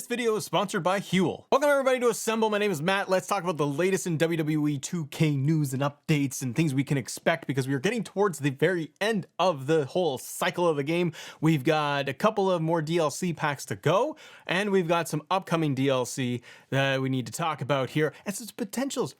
This video is sponsored by Huel. Welcome everybody to Assemble. My name is Matt. Let's talk about the latest in WWE 2K news and updates and things we can expect because we are getting towards the very end of the whole cycle of the game. We've got a couple of more DLC packs to go, and we've got some upcoming DLC that we need to talk about here, and some potential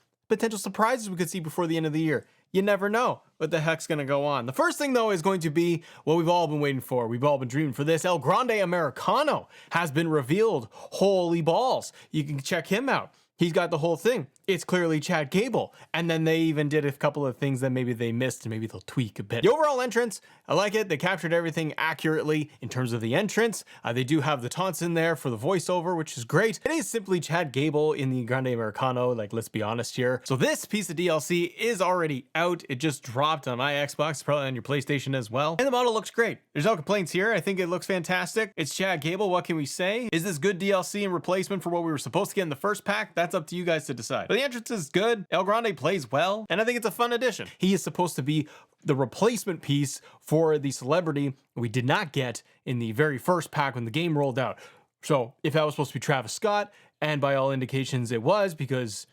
surprises we could see before the end of the year. You never know what the heck's gonna go on. The first thing though is going to be what we've all been waiting for. We've all been dreaming for this. El Grande Americano has been revealed. Holy balls. You can check him out. He's got the whole thing. It's clearly Chad Gable. And then they even did a couple of things that maybe they missed and maybe they'll tweak a bit. The overall entrance, I like it. They captured everything accurately in terms of the entrance. They do have the taunts in there for the voiceover, which is great. It is simply Chad Gable in the Grande Americano, like let's be honest here. So this piece of DLC is already out. It just dropped on my Xbox, probably on your PlayStation as well. And the model looks great. There's no complaints here. I think it looks fantastic. It's Chad Gable. What can we say? Is this good DLC and replacement for what we were supposed to get in the first pack? That's up to you guys to decide. But the entrance is good. El Grande plays well, and I think it's a fun addition. He is supposed to be the replacement piece for the celebrity we did not get in the very first pack when the game rolled out. So if that was supposed to be Travis Scott, and by all indications it was, because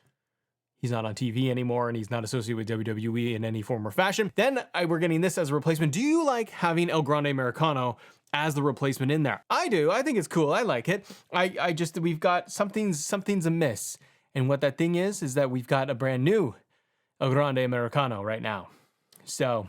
he's not on TV anymore and he's not associated with WWE in any form or fashion, then we're getting this as a replacement. Do you like having El Grande Americano as the replacement in there? I do. I think it's cool. I like it. I just, we've got something's amiss. And what that thing is that we've got a brand new El Grande Americano right now. So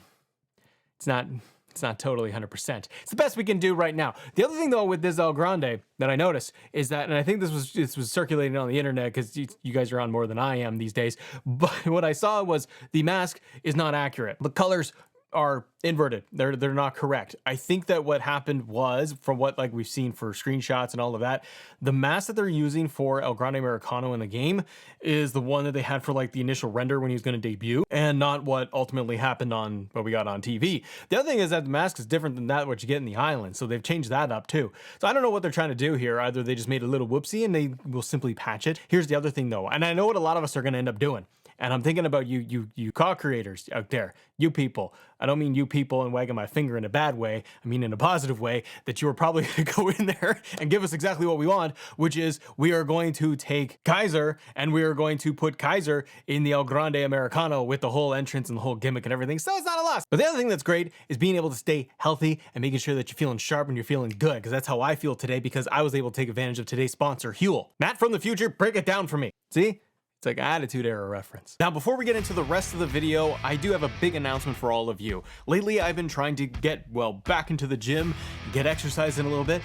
it's not totally 100%. It's the best we can do right now. The other thing though with this El Grande that I noticed is that, and I think this was circulating on the internet because you guys are on more than I am these days, but what I saw was the mask is not accurate. The colors are inverted. They're not correct. I think that what happened was, from what like we've seen for screenshots and all of that, the mask that they're using for El Grande Americano in the game is the one that they had for like the initial render when he was going to debut, and not what ultimately happened on what we got on TV. The other thing is that the mask is different than that what you get in the island, so they've changed that up too. So I don't know what they're trying to do here. Either they just made a little whoopsie and they will simply patch it. Here's the other thing though, and I know what a lot of us are going to end up doing. And I'm thinking about you COD creators out there, you people. I don't mean you people and wagging my finger in a bad way. I mean in a positive way, that you are probably going to go in there and give us exactly what we want, which is we are going to take Kaiser and we are going to put Kaiser in the El Grande Americano with the whole entrance and the whole gimmick and everything. So it's not a loss. But the other thing that's great is being able to stay healthy and making sure that you're feeling sharp and you're feeling good, because that's how I feel today, because I was able to take advantage of today's sponsor, Huel. Matt from the future, break it down for me. See? It's like an Attitude Era reference. Now, before we get into the rest of the video, I do have a big announcement for all of you. Lately, I've been trying to get, well, back into the gym, get exercising a little bit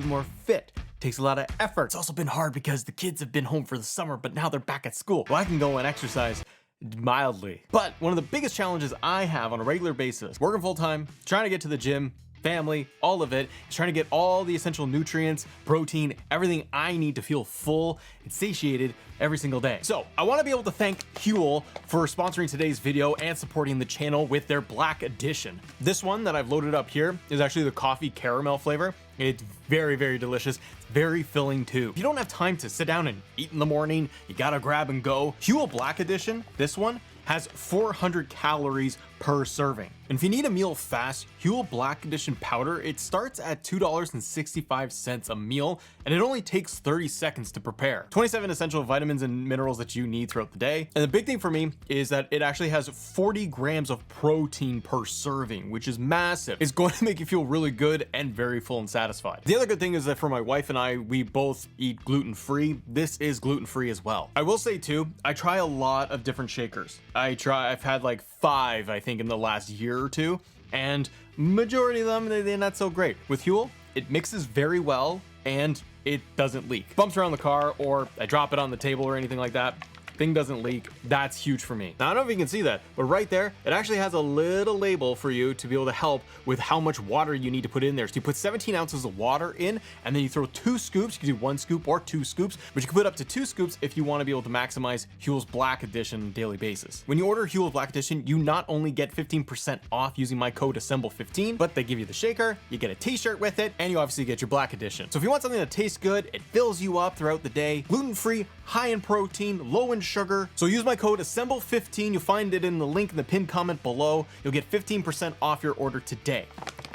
more fit. Takes a lot of effort. It's also been hard because the kids have been home for the summer, but now they're back at school. Well, I can go and exercise mildly. But one of the biggest challenges I have on a regular basis, working full time, trying to get to the gym, family, all of it, is trying to get all the essential nutrients, protein, everything I need to feel full and satiated every single day. So I want to be able to thank Huel for sponsoring today's video and supporting the channel with their Black Edition. This one that I've loaded up here is actually the coffee caramel flavor. It's very, very delicious. It's very filling too. If you don't have time to sit down and eat in the morning, you gotta grab and go. Huel Black Edition, this one, has 400 calories per serving. And if you need a meal fast, Huel Black Edition powder, it starts at $2.65 a meal, and it only takes 30 seconds to prepare. 27 essential vitamins and minerals that you need throughout the day. And the big thing for me is that it actually has 40 grams of protein per serving, which is massive. It's going to make you feel really good and very full and satisfied. The other good thing is that for my wife and I, we both eat gluten-free. This is gluten-free as well. I will say too, I try a lot of different shakers. I've had like 5, I think, in the last year or two, and majority of them, they're not so great. With Huel, it mixes very well and it doesn't leak. Bumps around the car or I drop it on the table or anything like that, thing doesn't leak. That's huge for me. Now, I don't know if you can see that, but right there, it actually has a little label for you to be able to help with how much water you need to put in there. So you put 17 ounces of water in, and then you throw 2 scoops. You can do 1 scoop or 2 scoops, but you can put up to 2 scoops if you want to be able to maximize Huel's Black Edition on a daily basis. When you order Huel's Black Edition, you not only get 15% off using my code ASSEMBLE15, but they give you the shaker, you get a t-shirt with it, and you obviously get your Black Edition. So if you want something that tastes good, it fills you up throughout the day, gluten-free, high in protein, low in sugar. So use my code ASSEMBLE15. You'll find it in the link in the pinned comment below. You'll get 15% off your order today.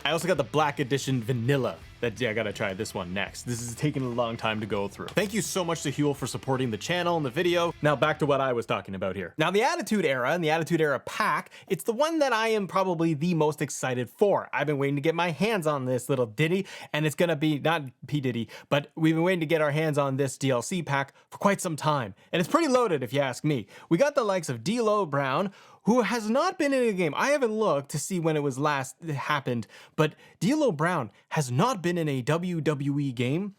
I also got the Black Edition Vanilla. that I gotta try this one next. This is taking a long time to go through. Thank you so much to Huel for supporting the channel and the video. Now back to what I was talking about here. Now the Attitude Era and the Attitude Era pack, it's the one that I am probably the most excited for. I've been waiting to get my hands on this little ditty, and it's gonna be, not P. Diddy, but we've been waiting to get our hands on this DLC pack for quite some time. And it's pretty loaded if you ask me. We got the likes of D'Lo Brown, who has not been in a game. I haven't looked to see when it was last happened, but D'Lo Brown has not been in a WWE game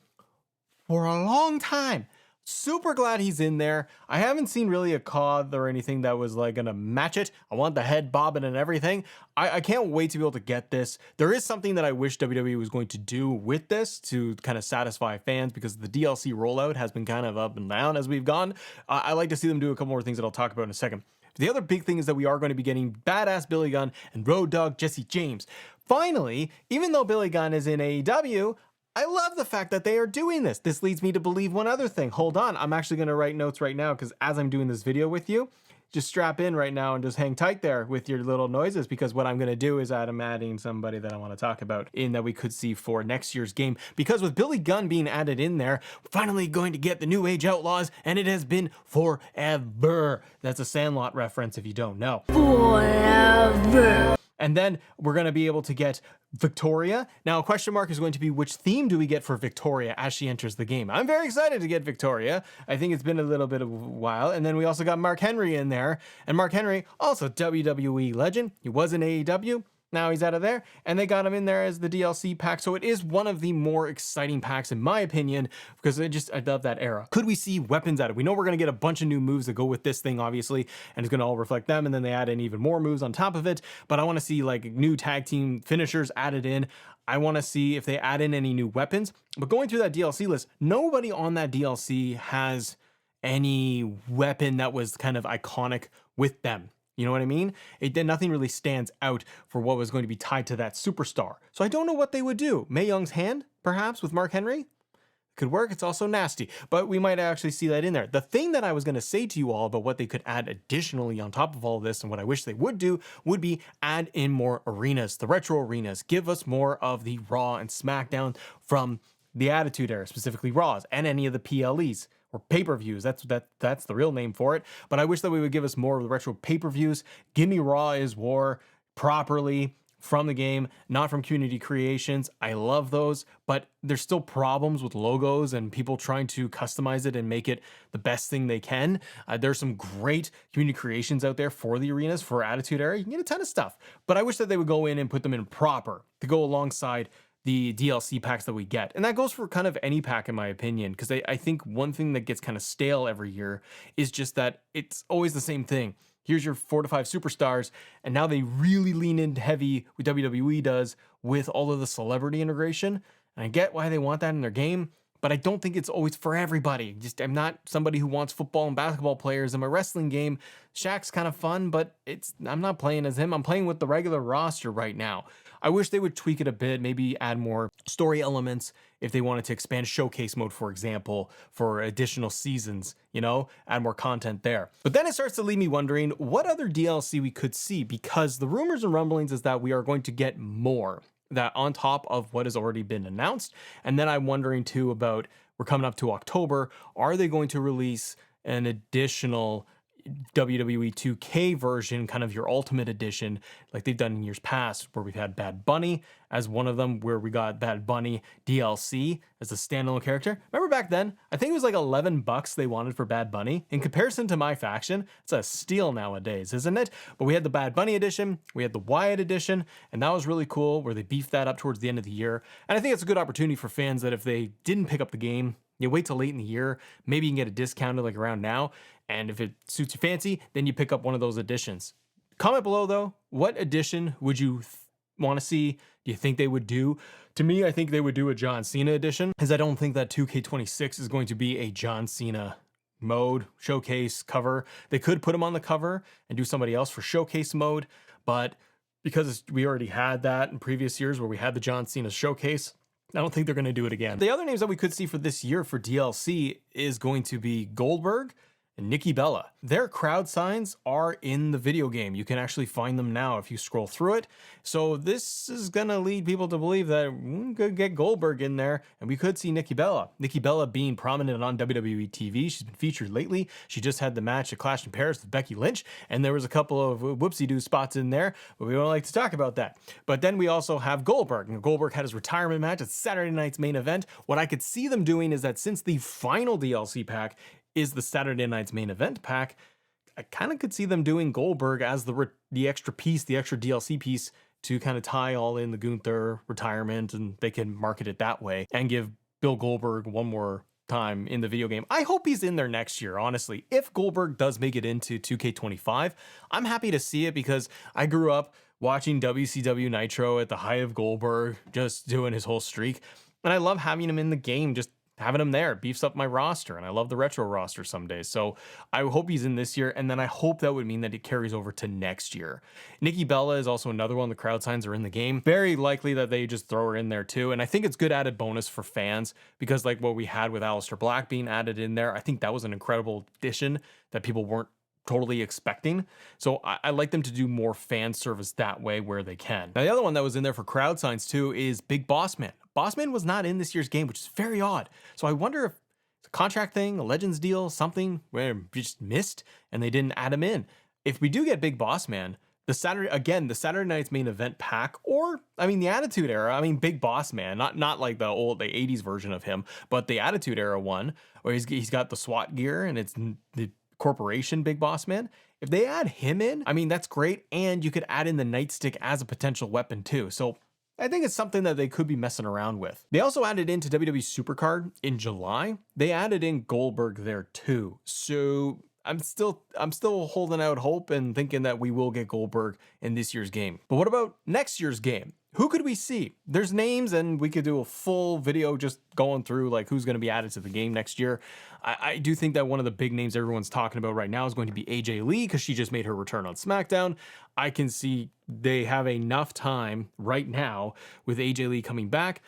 for a long time. Super glad he's in there. I haven't seen really a COD or anything that was like gonna match it. I want the head bobbing and everything. I can't wait to be able to get this. There is something that I wish WWE was going to do with this to kind of satisfy fans, because the DLC rollout has been kind of up and down as we've gone. I like to see them do a couple more things that I'll talk about in a second. The other big thing is that we are going to be getting badass Billy Gunn and Road Dogg Jesse James. Finally, even though Billy Gunn is in AEW, I love the fact that they are doing this. This leads me to believe one other thing. Hold on, I'm actually going to write notes right now, because as I'm doing this video with you, just strap in right now and just hang tight there with your little noises, because what I'm going to do is I'm adding somebody that I want to talk about in that we could see for next year's game. Because with Billy Gunn being added in there, we're finally going to get the New Age Outlaws, and it has been forever. That's a Sandlot reference if you don't know. Forever. And then we're going to be able to get Victoria. Now, a question mark is going to be, which theme do we get for Victoria as she enters the game? I'm very excited to get Victoria. I think it's been a little bit of a while. And then we also got Mark Henry in there. And Mark Henry, also WWE legend. He was in AEW. Now he's out of there, and they got him in there as the DLC pack. So it is one of the more exciting packs in my opinion, because I love that era. Could we see weapons added? We know we're going to get a bunch of new moves that go with this thing, obviously, and it's going to all reflect them, and then they add in even more moves on top of it. But I want to see like new tag team finishers added in. I want to see if they add in any new weapons. But going through that DLC list, nobody on that DLC has any weapon that was kind of iconic with them. You know what I mean? Nothing really stands out for what was going to be tied to that superstar. So I don't know what they would do. Mae Young's hand, perhaps, with Mark Henry? Could work. It's also nasty, but we might actually see that in there. The thing that I was going to say to you all about what they could add additionally on top of all of this, and what I wish they would do, would be add in more arenas, the retro arenas. Give us more of the Raw and SmackDown from the Attitude Era, specifically Raws, and any of the PLEs. Or pay-per-views, that's the real name for it. But I wish that we would give us more of the retro pay-per-views. Give me Raw is War properly from the game, not from Community Creations. I love those, but there's still problems with logos and people trying to customize it and make it the best thing they can. There's some great Community Creations out there for the arenas, for Attitude Era. You can get a ton of stuff, but I wish that they would go in and put them in proper to go alongside the DLC packs that we get. And that goes for kind of any pack in my opinion, because I think one thing that gets kind of stale every year is just that it's always the same thing. Here's your 4 to 5 superstars, and now they really lean in heavy what WWE does with all of the celebrity integration. And I get why they want that in their game, but I don't think it's always for everybody. I'm not somebody who wants football and basketball players in my wrestling game. Shaq's kind of fun, but I'm not playing as him. I'm playing with the regular roster right now. I wish they would tweak it a bit, maybe add more story elements if they wanted to expand showcase mode, for example, for additional seasons, add more content there. But then it starts to leave me wondering what other DLC we could see, because the rumors and rumblings is that we are going to get more, that on top of what has already been announced. And then I'm wondering too about, we're coming up to October, are they going to release an additional WWE 2K version, kind of your ultimate edition, like they've done in years past, where we've had Bad Bunny as one of them, where we got Bad Bunny DLC as a standalone character. Remember back then, I think it was like $11 they wanted for Bad Bunny. In comparison to my faction, it's a steal nowadays, isn't it? But we had the Bad Bunny edition, we had the Wyatt edition, and that was really cool, where they beefed that up towards the end of the year. And I think it's a good opportunity for fans that if they didn't pick up the game, you wait till late in the year, maybe you can get a discounted like around now. And if it suits your fancy, then you pick up one of those editions. Comment below though, what edition would you want to see? Do you think they would do? To me, I think they would do a John Cena edition, because I don't think that 2K26 is going to be a John Cena mode showcase cover. They could put him on the cover and do somebody else for showcase mode, but because we already had that in previous years where we had the John Cena showcase, I don't think they're going to do it again. The other names that we could see for this year for DLC is going to be Goldberg, and Nikki Bella. Their crowd signs are in the video game. You can actually find them now if you scroll through it. So this is gonna lead people to believe that we could get Goldberg in there and we could see Nikki Bella. Nikki Bella being prominent on WWE TV. She's been featured lately. She just had the match at Clash in Paris with Becky Lynch, and there was a couple of whoopsie-doo spots in there, but we don't like to talk about that. But then we also have Goldberg. And Goldberg had his retirement match at Saturday night's main event. What I could see them doing is that since the final DLC pack is the Saturday night's main event pack, I kind of could see them doing Goldberg as the extra piece, the extra DLC piece to kind of tie all in the Gunther retirement, and they can market it that way and give Bill Goldberg one more time in the video game. I hope he's in there next year, honestly. If Goldberg does make it into 2K25, I'm happy to see it because I grew up watching WCW Nitro at the height of Goldberg, just doing his whole streak. And I love having him in the game, just having him there. It beefs up my roster, and I love the retro roster some days. So I hope he's in this year, and then I hope that would mean that it carries over to next year. Nikki Bella is also another one. The crowd signs are in the game. Very likely that they just throw her in there too. And I think it's good added bonus for fans because like what we had with Aleister Black being added in there, I think that was an incredible addition that people weren't totally expecting. So I like them to do more fan service that way where they can. Now the other one that was in there for crowd signs too is Big Boss Man. Boss Man was not in this year's game, which is very odd. So I wonder if it's a contract thing, a Legends deal, something where we just missed and they didn't add him in. If we do get Big Boss Man, the Saturday night's main event pack, or I mean the Attitude Era, I mean Big Boss Man, not like the 80s version of him, but the Attitude Era one, where he's got the SWAT gear and it's the corporation Big Boss Man. If they add him in, I mean, that's great. And you could add in the nightstick as a potential weapon too. So I think it's something that they could be messing around with. They also added into WWE Supercard in July. They added in Goldberg there too. So I'm still holding out hope and thinking that we will get Goldberg in this year's game. But what about next year's game? Who could we see? There's names, and we could do a full video just going through like who's going to be added to the game next year. I do think that one of the big names everyone's talking about right now is going to be AJ Lee because she just made her return on SmackDown. I can see they have enough time right now with AJ Lee coming back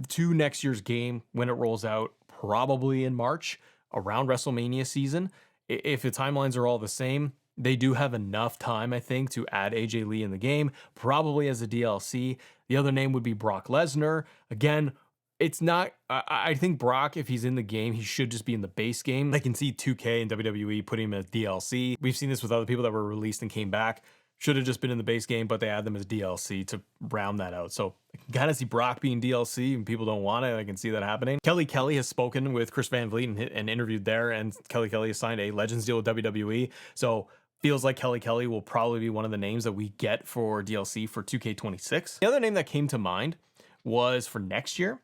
to next year's game when it rolls out, probably in March around WrestleMania season. If the timelines are all the same, they do have enough time, I think, to add AJ Lee in the game, probably as a DLC. The other name would be Brock Lesnar. Again, it's not, I think Brock, if he's in the game, he should just be in the base game. I can see 2K and WWE putting him as DLC. We've seen this with other people that were released and came back. Should have just been in the base game, but they add them as DLC to round that out. So I can kind of see Brock being DLC and people don't want it. I can see that happening. Kelly Kelly has spoken with Chris Van Vliet and interviewed there, and Kelly Kelly has signed a Legends deal with WWE. So feels like Kelly Kelly will probably be one of the names that we get for DLC for 2K26. The other name that came to mind was for next year,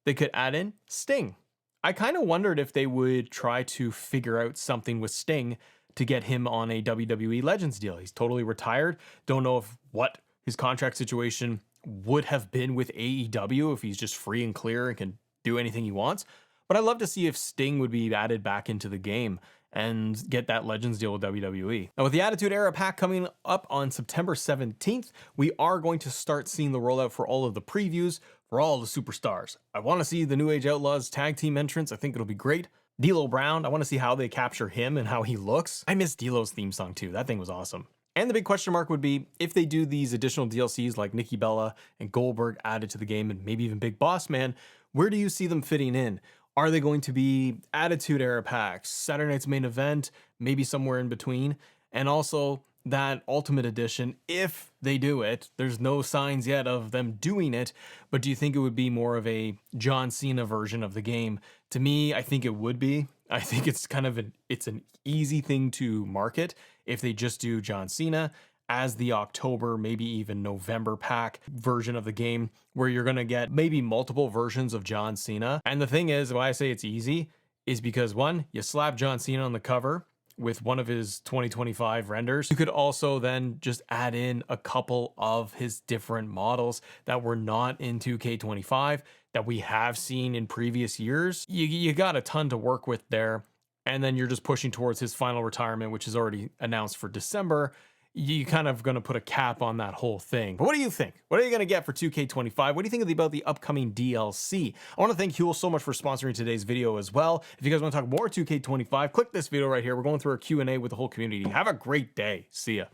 they could add in Sting. I kind of wondered if they would try to figure out something with Sting to get him on a WWE Legends deal. He's totally retired. Don't know what his contract situation would have been with AEW if he's just free and clear and can do anything he wants. But I'd love to see if Sting would be added back into the game and get that Legends deal with WWE. Now with the Attitude Era pack coming up on September 17th, we are going to start seeing the rollout for all of the previews for all the superstars. I want to see the New Age Outlaws tag team entrance. I think it'll be great. D'Lo Brown, I want to see how they capture him and how he looks. I miss D'Lo's theme song too. That thing was awesome. And the big question mark would be if they do these additional DLCs like Nikki Bella and Goldberg added to the game and maybe even Big Boss Man, where do you see them fitting in? Are they going to be Attitude Era packs, Saturday Night's Main Event, maybe somewhere in between? And also that Ultimate Edition, if they do it, there's no signs yet of them doing it, but do you think it would be more of a John Cena version of the game? To me, I think it would be. I think it's kind of it's an easy thing to market if they just do John Cena as the October, maybe even November pack version of the game, where you're going to get maybe multiple versions of John Cena. And the thing is, why I say it's easy is because one, you slap John Cena on the cover with one of his 2025 renders. You could also then just add in a couple of his different models that were not in 2K25 that we have seen in previous years. You got a ton to work with there. And then you're just pushing towards his final retirement, which is already announced for December. you kind of going to put a cap on that whole thing. But what do you think? What are you going to get for 2K25? What do you think about the upcoming DLC? I want to thank Huel so much for sponsoring today's video as well. If you guys want to talk more 2K25, click this video right here. We're going through our Q&A with the whole community. Have a great day. See ya.